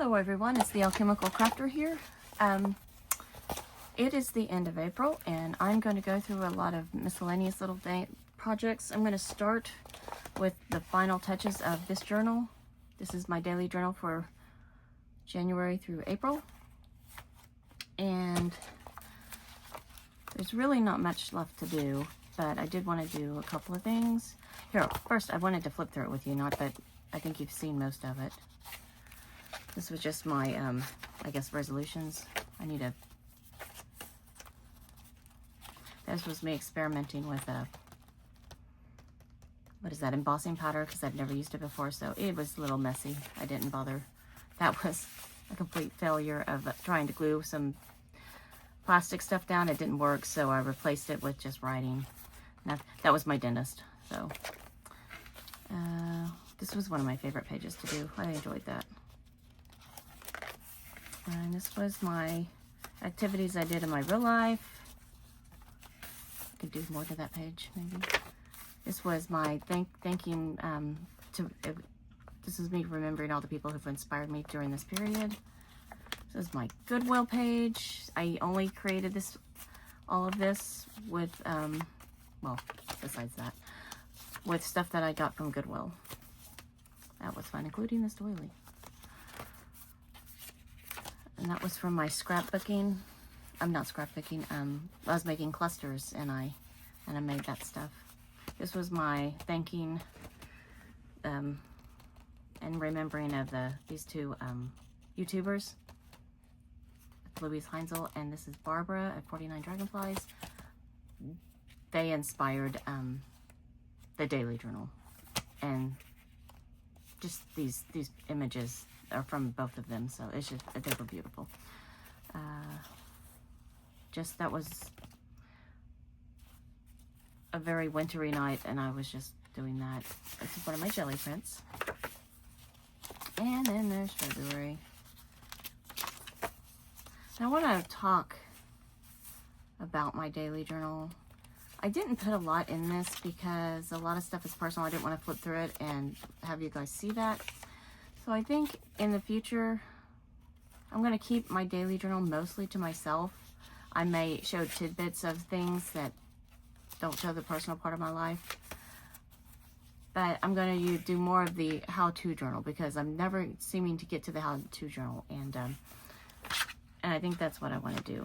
Hello everyone, it's the Alchemical Crafter here. It is the end of April and I'm going to go through a lot of miscellaneous little projects. I'm going to start with the final touches of this journal. This is my daily journal for January through April. And there's really not much left to do, but I did want to do a couple of things. Here, first I wanted to flip through it with you, not that I think you've seen most of it. This was just my, I guess, resolutions. This was me experimenting with what is that, embossing powder, because I've never used it before, so it was a little messy. I didn't bother. That was a complete failure of trying to glue some plastic stuff down. It didn't work, so I replaced it with just writing. That was my dentist, so this was one of my favorite pages to do. I enjoyed that. And this was my activities I did in my real life. I could do more to that page, maybe. This was my thanking, this is me remembering all the people who've inspired me during this period. This is my Goodwill page. I only created all of this with, well, besides that, with stuff that I got from Goodwill. That was fun, including this doily. And that was from my scrapbooking. I'm not scrapbooking. I was making clusters, and I made that stuff. This was my thanking and remembering of these two YouTubers, Louise Heinzel, and this is Barbara at 49 Dragonflies. They inspired the daily journal, and just these images are from both of them, so it's just, they were beautiful. That was a very wintry night, and I was just doing that. This is one of my jelly prints. And then there's February. Now, I want to talk about my daily journal. I didn't put a lot in this because a lot of stuff is personal. I didn't want to flip through it and have you guys see that. So I think in the future, I'm going to keep my daily journal mostly to myself. I may show tidbits of things that don't show the personal part of my life. But I'm going to do more of the how-to journal because I'm never seeming to get to the how-to journal. And I think that's what I want to do.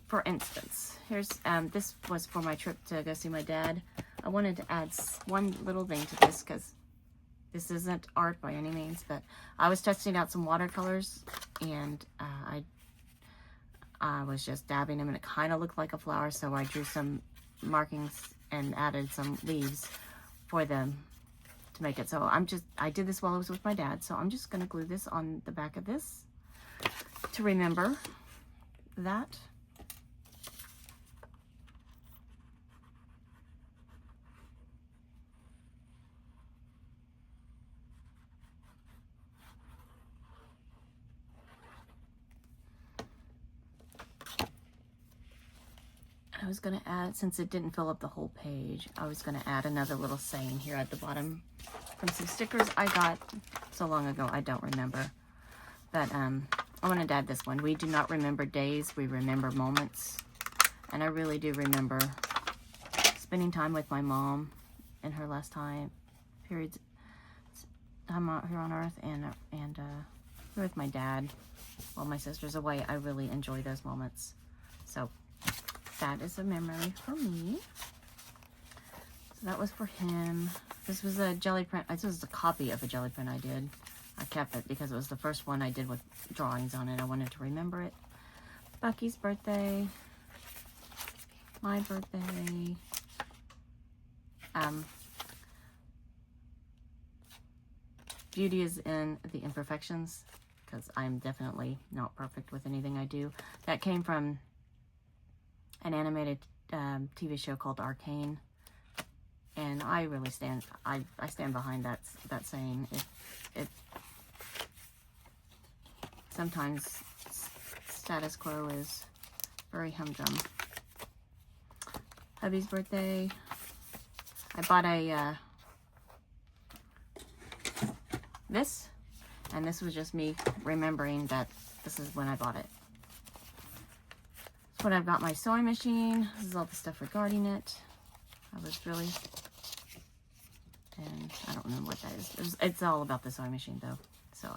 For instance, here's, this was for my trip to go see my dad. I wanted to add one little thing to this because this isn't art by any means, but I was testing out some watercolors, and I was just dabbing them, and it kind of looked like a flower, so I drew some markings and added some leaves for them to make it. So I did this while I was with my dad, so I'm just going to glue this on the back of this to remember that. I was going to add, since it didn't fill up the whole page, I was going to add another little saying here at the bottom from some stickers I got so long ago, I don't remember. But I wanted to add this one. We do not remember days, we remember moments. And I really do remember spending time with my mom in her last time out here on Earth, and with my dad while my sister's away. I really enjoy those moments. So that is a memory for me. So that was for him. This was a jelly print. This was a copy of a jelly print I did. I kept it because it was the first one I did with drawings on it. I wanted to remember it. Bucky's birthday. My birthday. Beauty is in the imperfections, because I'm definitely not perfect with anything I do. That came from an animated TV show called Arcane, and I really stand behind that saying. It sometimes status quo is very humdrum. Hubby's birthday. I bought a this, And this was just me remembering that this is when I bought it. It's when I've got my sewing machine. This is all the stuff regarding it. I was really, and I don't know what that is. It's all about the sewing machine though. So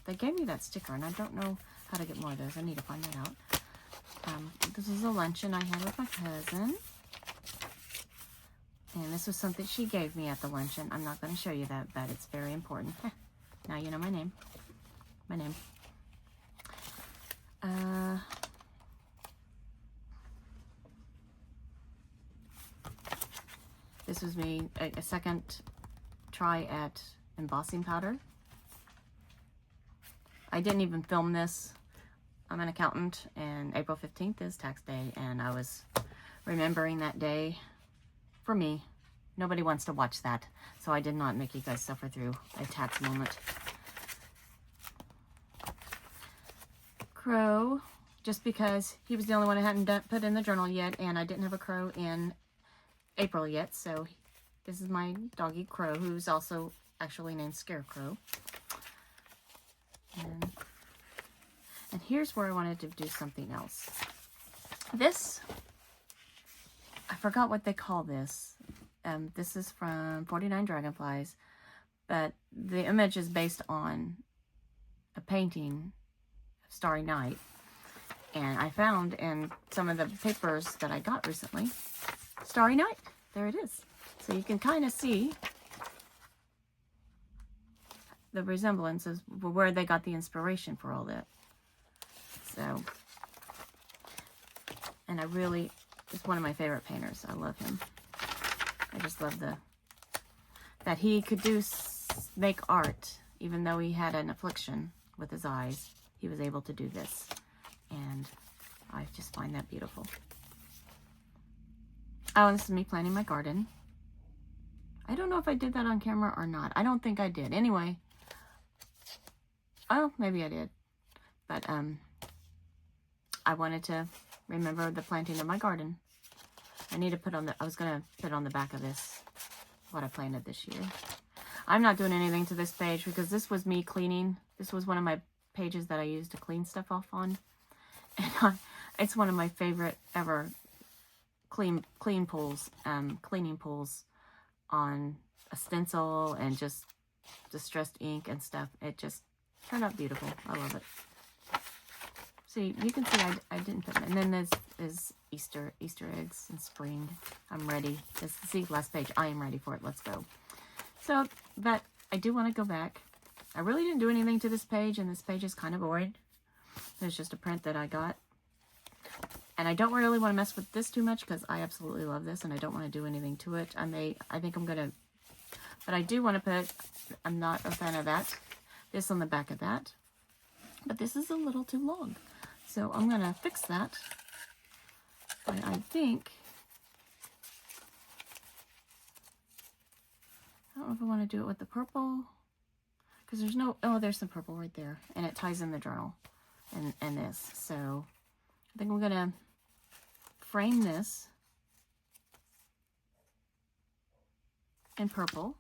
they gave me that sticker and I don't know how to get more of those. I need to find that out. This is a luncheon I had with my cousin. And this was something she gave me at the luncheon. I'm not going to show you that, but it's very important. Now you know my name. My name. This was me, a second try at embossing powder. I didn't even film this. I'm an accountant, and April 15th is tax day, and I was remembering that day. For me, nobody wants to watch that, so I did not make you guys suffer through a tax moment. Crow, just because he was the only one I hadn't put in the journal yet, and I didn't have a crow in April yet, so this is my doggy Crow, who's also actually named Scarecrow. And here's where I wanted to do something else. This, I forgot what they call this. This is from 49 Dragonflies, but the image is based on a painting of Starry Night. And I found in some of the papers that I got recently, Starry Night. There it is. So you can kind of see the resemblance of where they got the inspiration for all that. So, and it's one of my favorite painters. I love him. I just love that he could make art, even though he had an affliction with his eyes. He was able to do this, and I just find that beautiful. Oh, and this is me planting my garden. I don't know if I did that on camera or not. I don't think I did. Anyway, oh, maybe I did, but I wanted to remember the planting of my garden. I need to I was going to put on the back of this what I planted this year. I'm not doing anything to this page because this was me cleaning. This was one of my pages that I used to clean stuff off on. And it's one of my favorite ever cleaning pulls on a stencil and just distressed ink and stuff. It just turned out beautiful. I love it. See, you can see I didn't put it. And then there's Easter eggs and spring. I'm ready. See, last page. I am ready for it. Let's go. So, but I do want to go back. I really didn't do anything to this page, and this page is kind of void. There's just a print that I got. And I don't really want to mess with this too much because I absolutely love this, and I don't want to do anything to it. I think I'm going to, but I do want to put, I'm not a fan of that, this on the back of that. But this is a little too long. So I'm going to fix that. And I think, I don't know if I want to do it with the purple. Because there's no, oh, there's some purple right there. And it ties in the journal and this. So I think we're going to frame this in purple.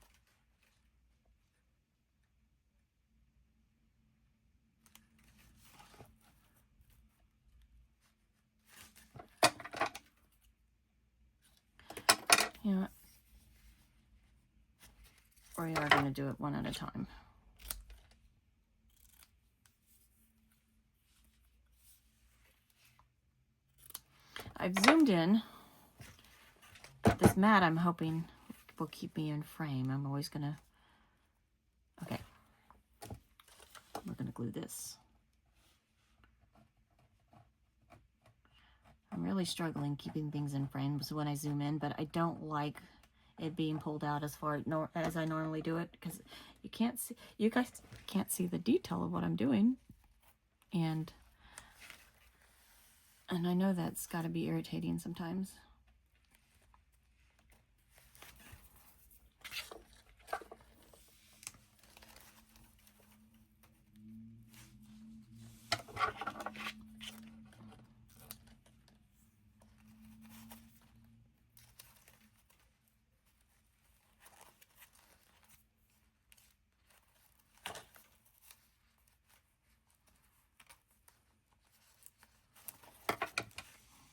You know what? We are going to do it one at a time. I've zoomed in. This mat I'm hoping will keep me in frame. I'm always going to... Okay. We're going to glue this. I'm really struggling keeping things in frames when I zoom in, but I don't like it being pulled out as far as I normally do it, because you guys can't see the detail of what I'm doing, and I know that's got to be irritating sometimes.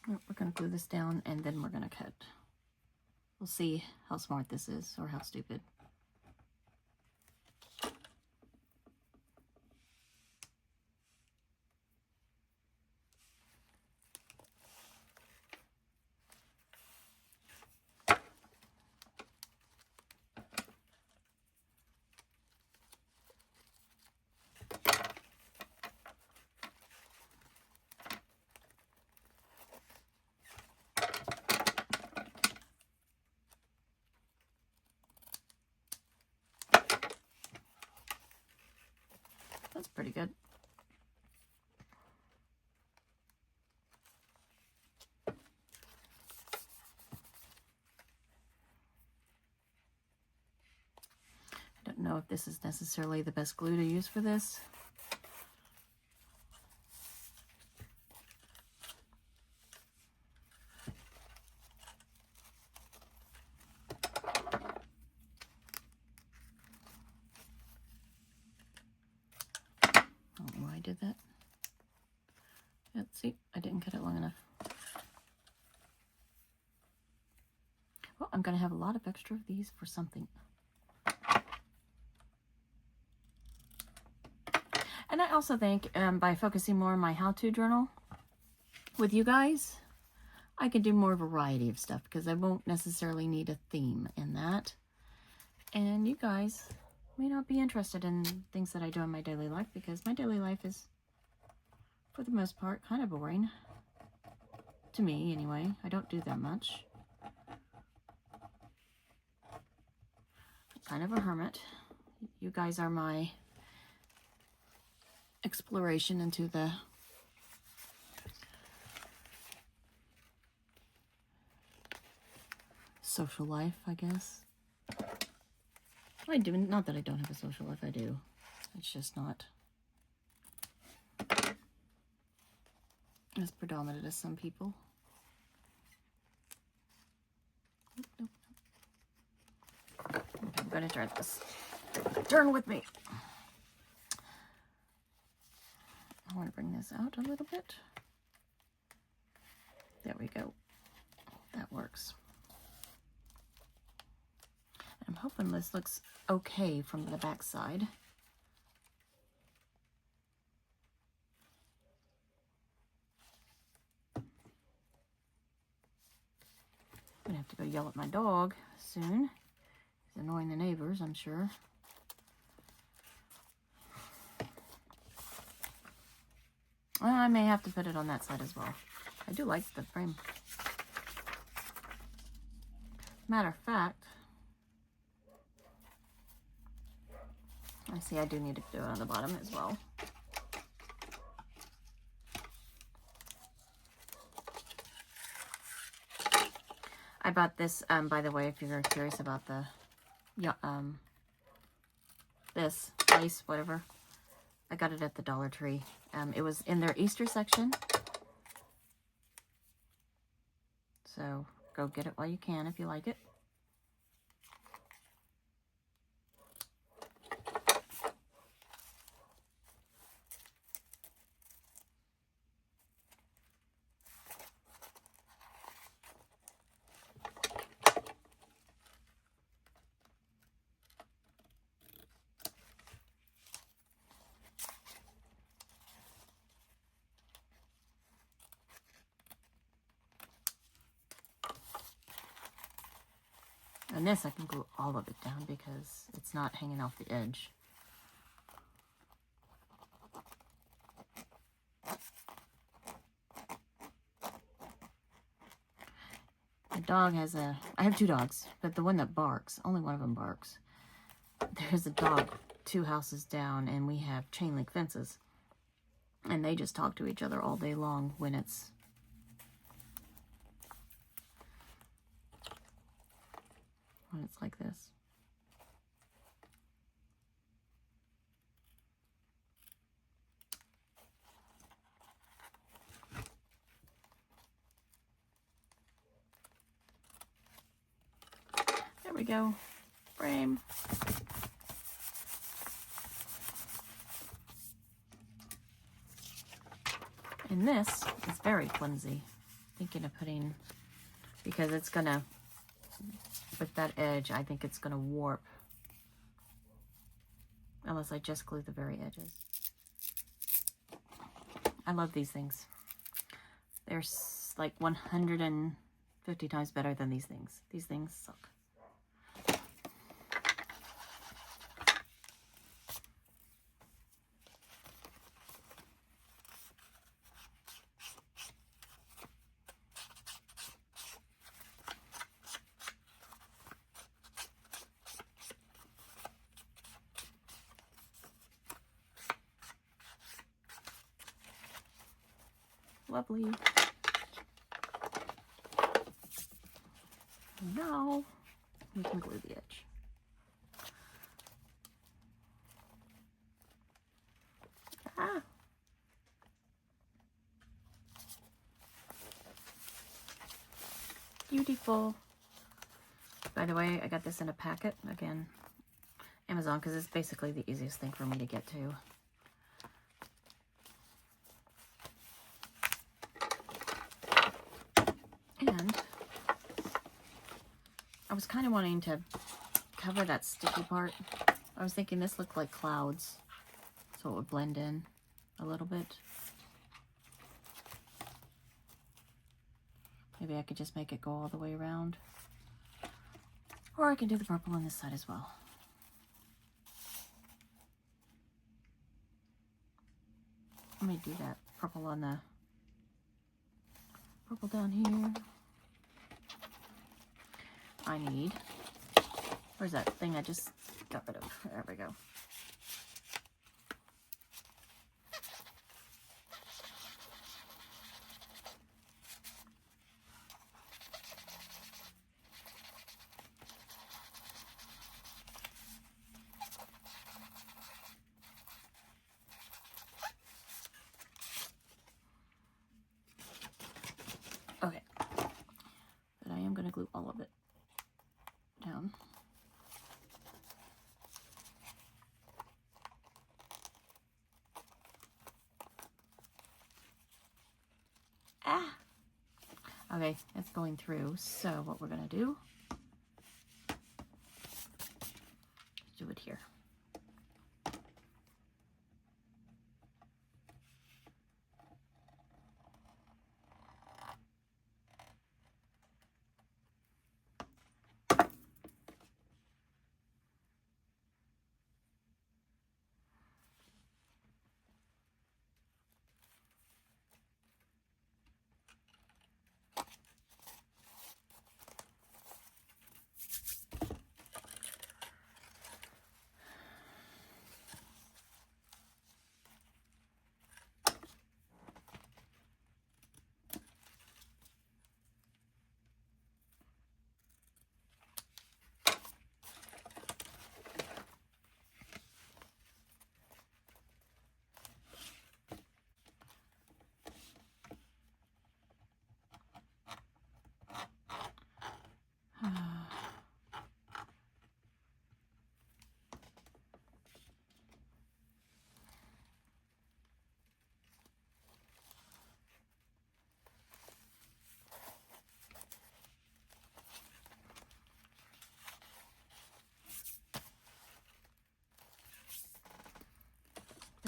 We're going to glue this down and then we're going to cut. We'll see how smart this is or how stupid. That's pretty good. I don't know if this is necessarily the best glue to use for this. I don't know why I did that. Let's see, I didn't cut it long enough. Well, I'm going to have a lot of extra of these for something. And I also think by focusing more on my how-to journal with you guys, I can do more variety of stuff because I won't necessarily need a theme in that. And you guys may not be interested in things that I do in my daily life because my daily life is, for the most part, kind of boring. To me, anyway. I don't do that much. I'm kind of a hermit. You guys are my exploration into the social life, I guess. I do, not that I don't have a social life, I do. It's just not as predominant as some people. Nope. Okay, I'm going to turn this. Turn with me. I want to bring this out a little bit. There we go. That works. I'm hoping this looks okay from the back side. I'm gonna have to go yell at my dog soon. He's annoying the neighbors, I'm sure. Well, I may have to put it on that side as well. I do like the frame. Matter of fact, I see I do need to do it on the bottom as well. I bought this, by the way, if you're curious about the, this lace, whatever. I got it at the Dollar Tree. It was in their Easter section. So go get it while you can if you like it. And this I can glue all of it down because it's not hanging off the edge. The dog has a, I have two dogs, but the one that barks, only one of them barks. There's a dog 2 houses down and we have chain link fences. And they just talk to each other all day long when it's like this. There we go. Frame. And this is very flimsy. thinking of putting, because it's gonna, with that edge, I think it's gonna warp. Unless I just glue the very edges. I love these things. They're like 150 times better than these things. These things suck. Lovely. Now we can glue the edge. Ah. Beautiful. By the way, I got this in a packet. Again, Amazon, because it's basically the easiest thing for me to get to. And I was kind of wanting to cover that sticky part. I was thinking this looked like clouds, so it would blend in a little bit. Maybe I could just make it go all the way around. Or I can do the purple on this side as well. Let me do that purple on the purple down here. I need, where's that thing I just got rid of? There we go. Okay, but I am going to glue all of it down. Ah! Okay, it's going through, so what we're going to do is do it here.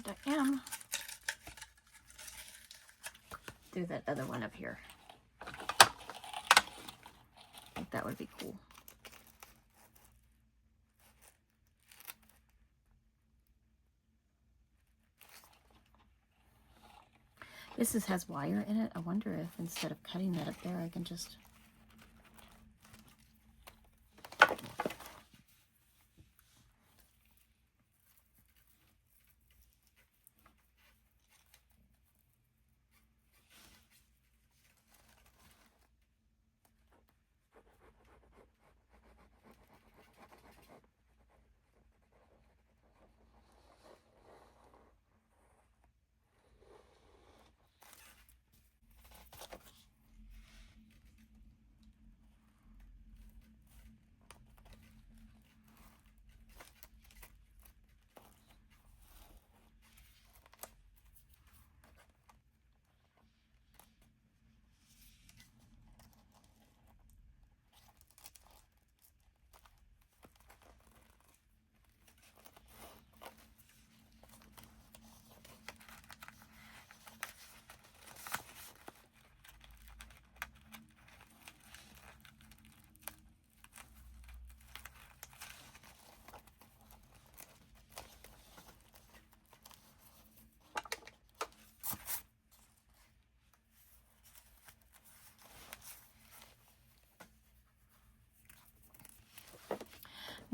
But I am do that other one up here. I think that would be cool. This has wire in it. I wonder if instead of cutting that up there, I can just...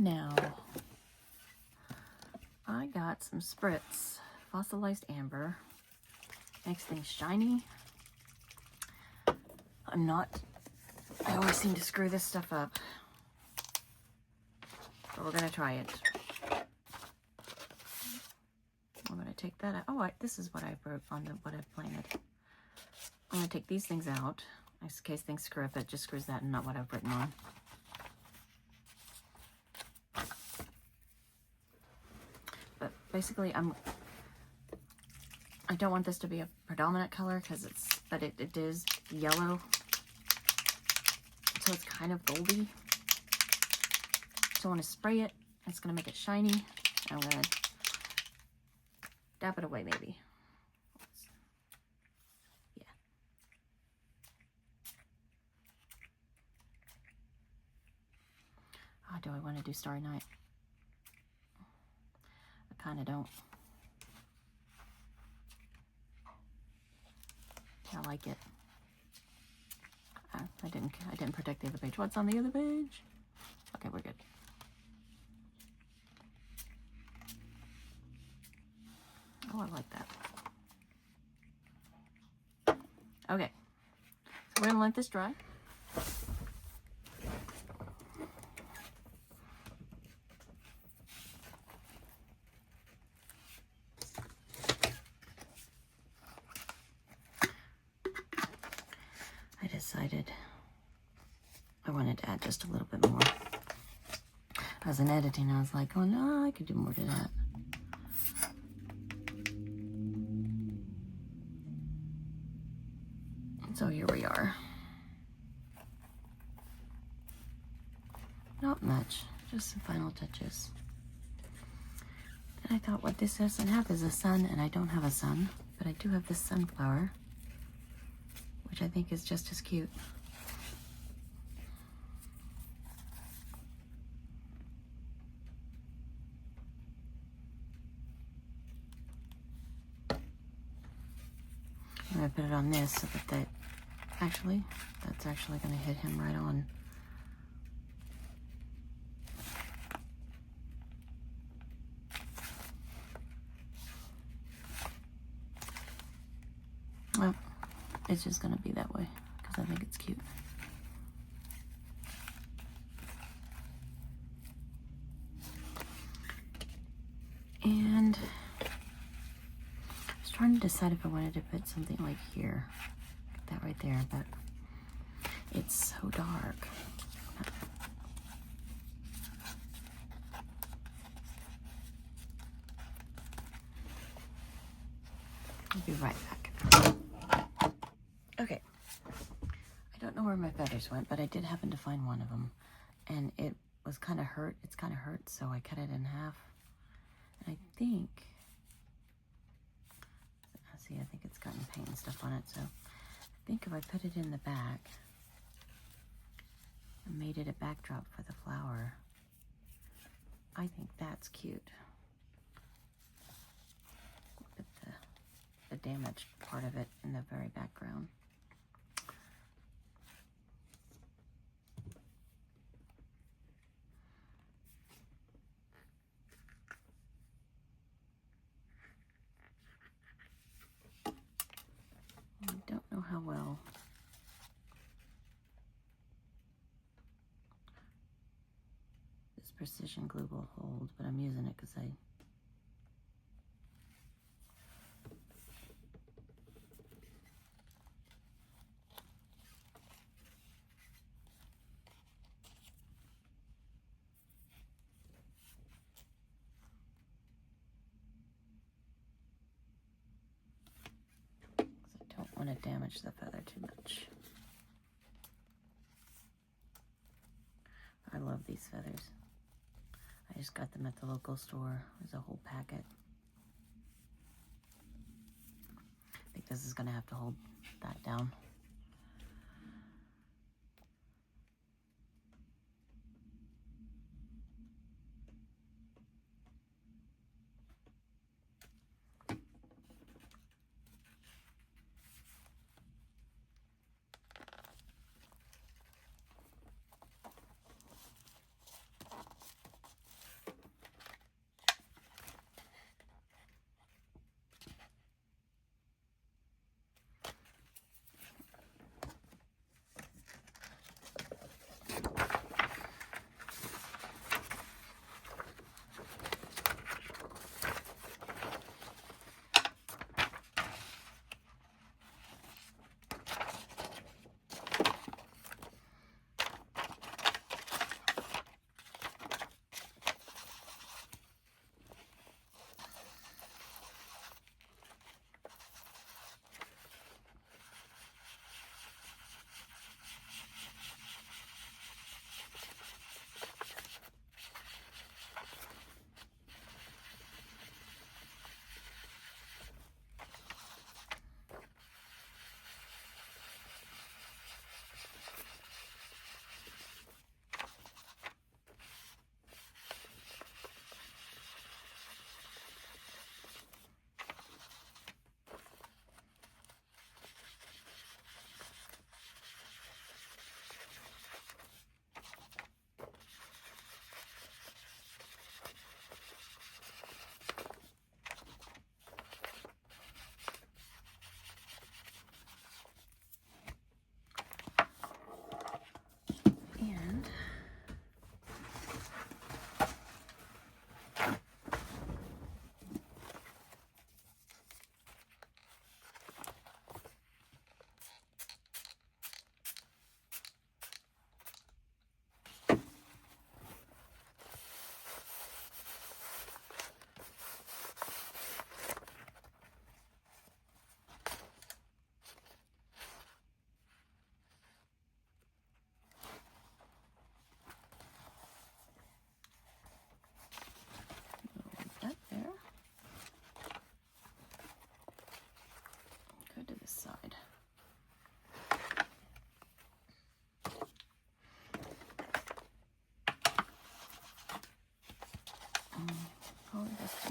Now, I got some spritz, fossilized amber, makes things shiny. I always seem to screw this stuff up, but we're gonna try it. I'm gonna take that out. Oh, this is what I wrote on what I planted. I'm gonna take these things out in case things screw up. It just screws that and not what I've written on. But basically, I don't want this to be a predominant color but it is yellow, so it's kind of goldy. So I want to spray it. It's gonna make it shiny. I'm gonna dab it away, maybe. Yeah. Oh, do I want to do Starry Night? I kind of don't. I like it. I didn't protect the other page. What's on the other page? Okay, we're good. Oh, I like that. Okay, so we're gonna let this dry. I decided I wanted to add just a little bit more. As in editing, I was like, oh no, I could do more to that. So here we are. Not much, just some final touches. And I thought what this doesn't have is a sun, and I don't have a sun, but I do have this sunflower, which I think is just as cute. I'm going to put it on this so that that's actually going to hit him right on. Well, it's just going to be that way because I think it's cute. And I was trying to decide if I wanted to put something like here, that right there, but it's so dark. I'll be right back. Okay. I don't know where my feathers went, but I did happen to find one of them. And it was kind of hurt. It's kind of hurt, so I cut it in half. And I think it's gotten paint and stuff on it, so I think if I put it in the back and made it a backdrop for the flower, I think that's cute. Put the damaged part of it in the very background. I don't know how well this precision glue will hold, but I'm using it because I don't want to damage the feather too much. I love these feathers. I just got them at the local store. There's a whole packet. I think this is going to have to hold that down.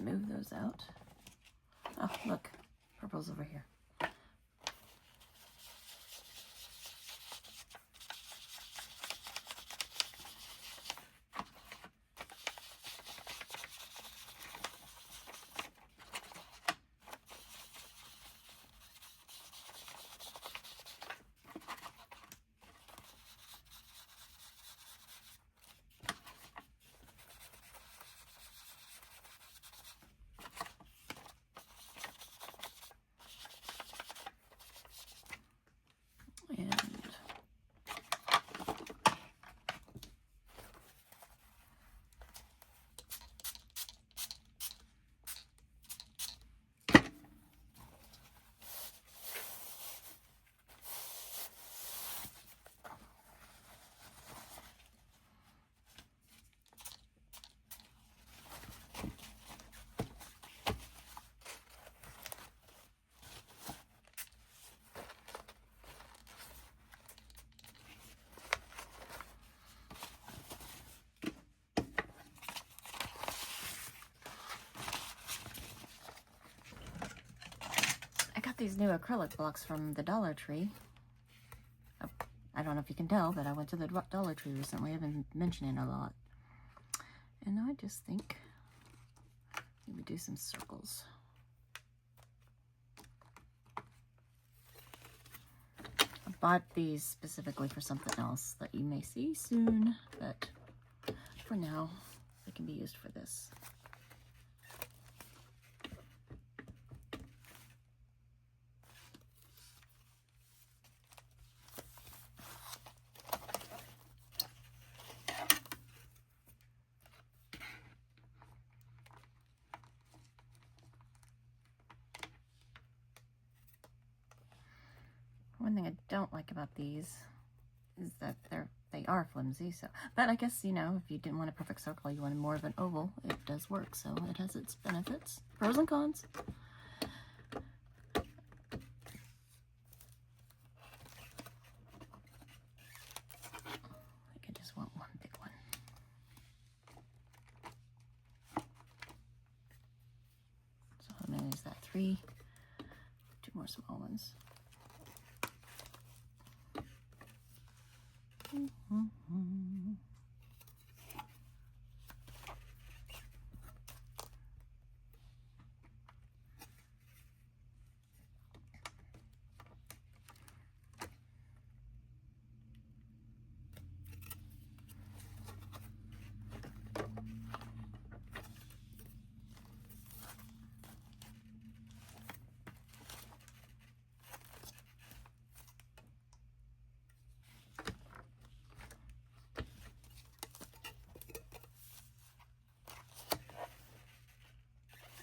move those out. Oh, look, purple's over here. These new acrylic blocks from the Dollar Tree. Oh, I don't know if you can tell, but I went to the Dollar Tree recently. I've been mentioning it a lot. And I just think maybe do some circles. I bought these specifically for something else that you may see soon, but for now, they can be used for this. One thing I don't like about these is that they are flimsy, so, but I guess, you know, if you didn't want a perfect circle, you wanted more of an oval, it does work, so it has its benefits. Pros and cons. I think I just want one big one. So how many is that? 3? 2 more small ones.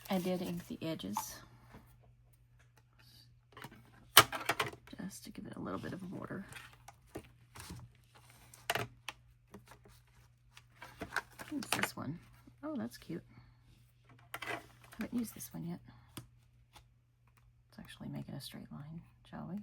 I did ink the edges just to give it a little bit of a border. What's this one? Oh, that's cute. Haven't used this one yet. Let's actually make it a straight line, shall we?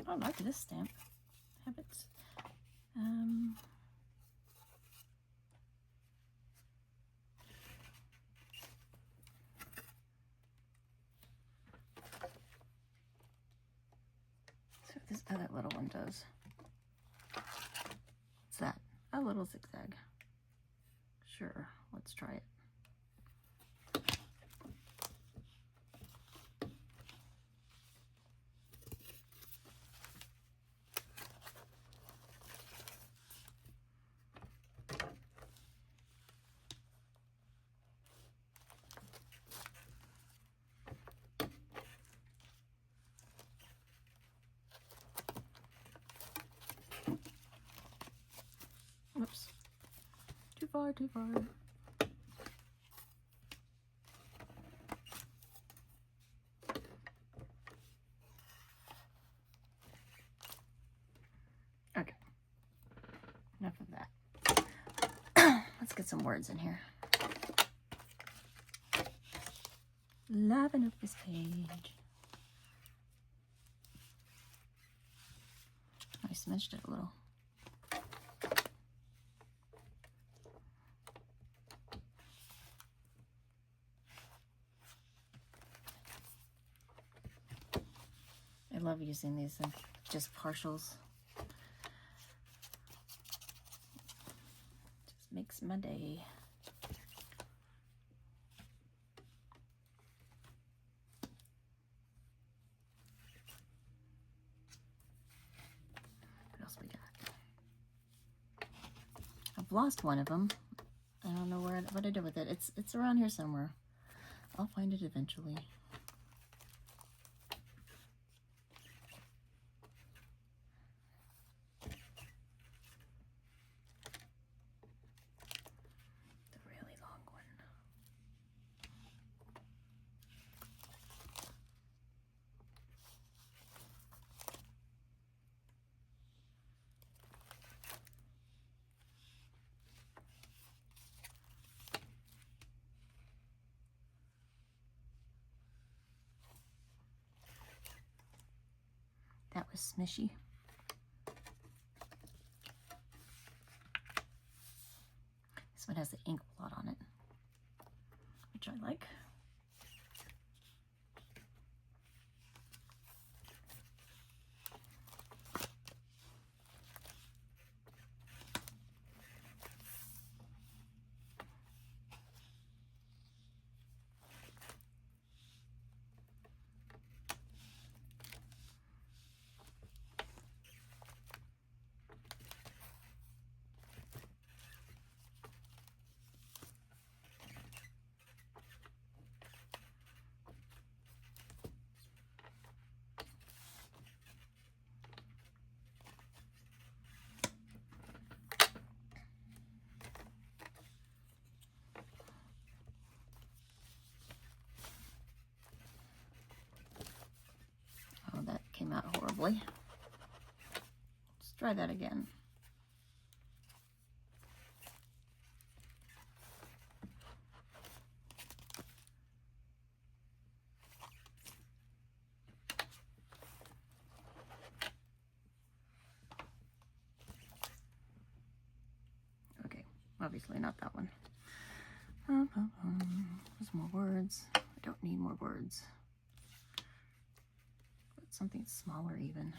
I like this stamp. Habits. So this other little one does. What's that? A little zigzag. Sure, let's try it. Whoops. far, too far. Okay. Enough of that. Let's get some words in here. Liven up this page. I smudged it a little. I love using these just partials. Just makes my day. What else we got? I've lost one of them. I don't know what I did with it. It's around here somewhere. I'll find it eventually. That was smishy. This one has the ink blot on it, which I like. Came out horribly. Let's try that again. Okay, obviously not that one. There's more words. I don't need more words. Something smaller even.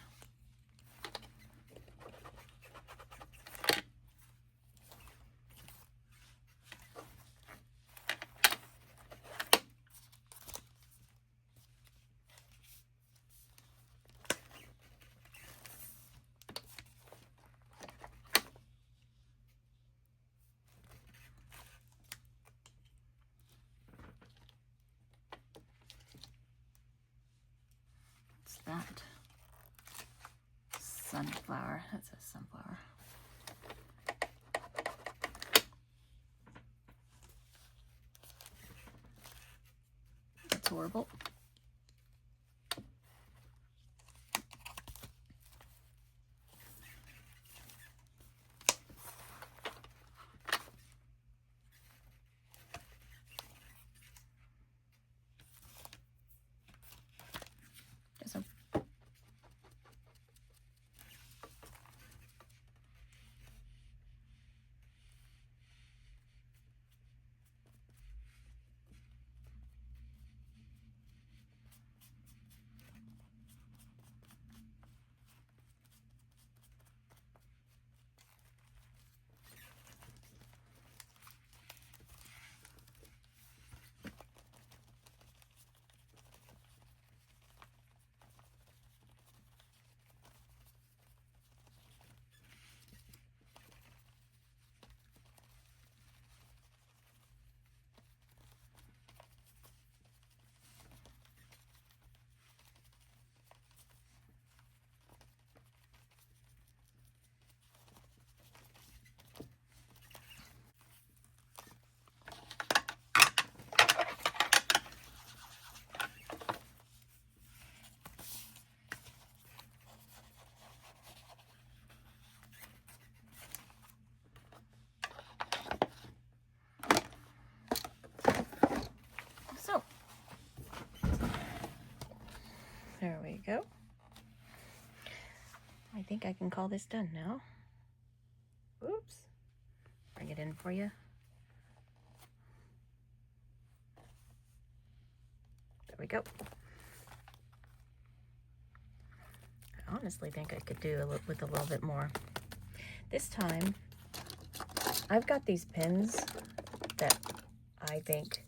What's that? Sunflower. That says sunflower. That's horrible. Guess I'm go. I think I can call this done now. Oops. Bring it in for you. There we go. I honestly think I could do with a little bit more. This time, I've got these pins that I think,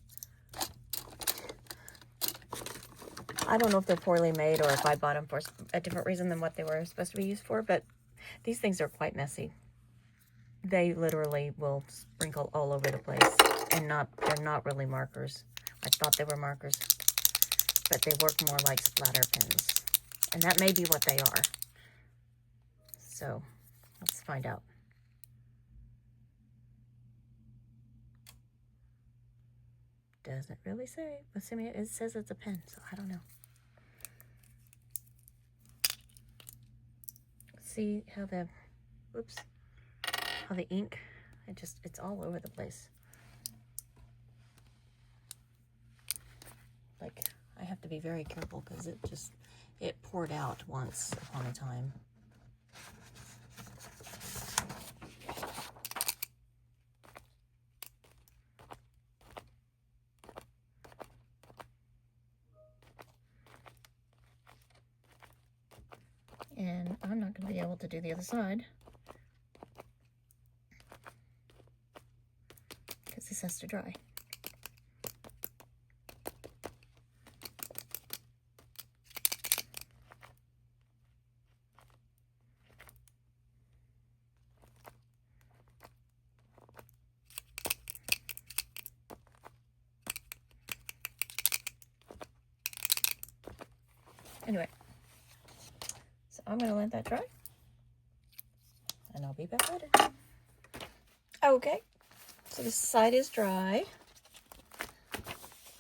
I don't know if they're poorly made or if I bought them for a different reason than what they were supposed to be used for, but these things are quite messy. They literally will sprinkle all over the place, and they're not really markers. I thought they were markers, but they work more like splatter pins, and that may be what they are. So let's find out. Doesn't really say. Assuming it says it's a pen, so I don't know. See how the, whoops, how the ink, it's all over the place. Like, I have to be very careful because it poured out once upon a time. And I'm not going to be able to do the other side because this has to dry. Anyway, so I'm going to let that dry, and I'll be back later. Okay, so this side is dry.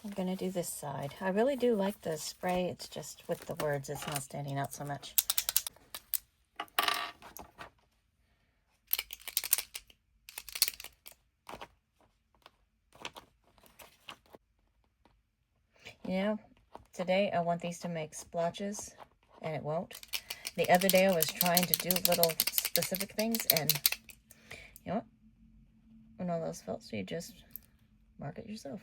I'm going to do this side. I really do like the spray. It's just with the words, it's not standing out so much. You know, today I want these to make splotches, and it won't. The other day I was trying to do little specific things, and you know what? When all those fails, you just mark it yourself.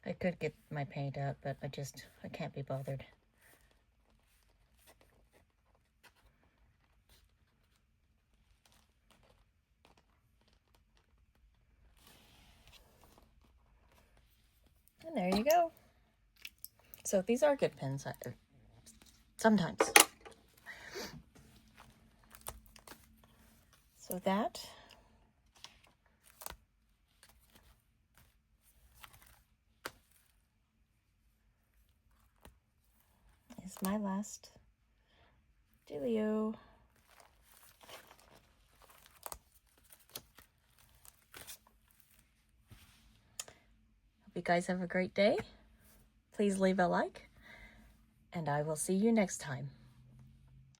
I could get my paint out, but I can't be bothered. And there you go. So these are good pens, sometimes. So that is my last dealio. Hope you guys have a great day. Please leave a like, and I will see you next time.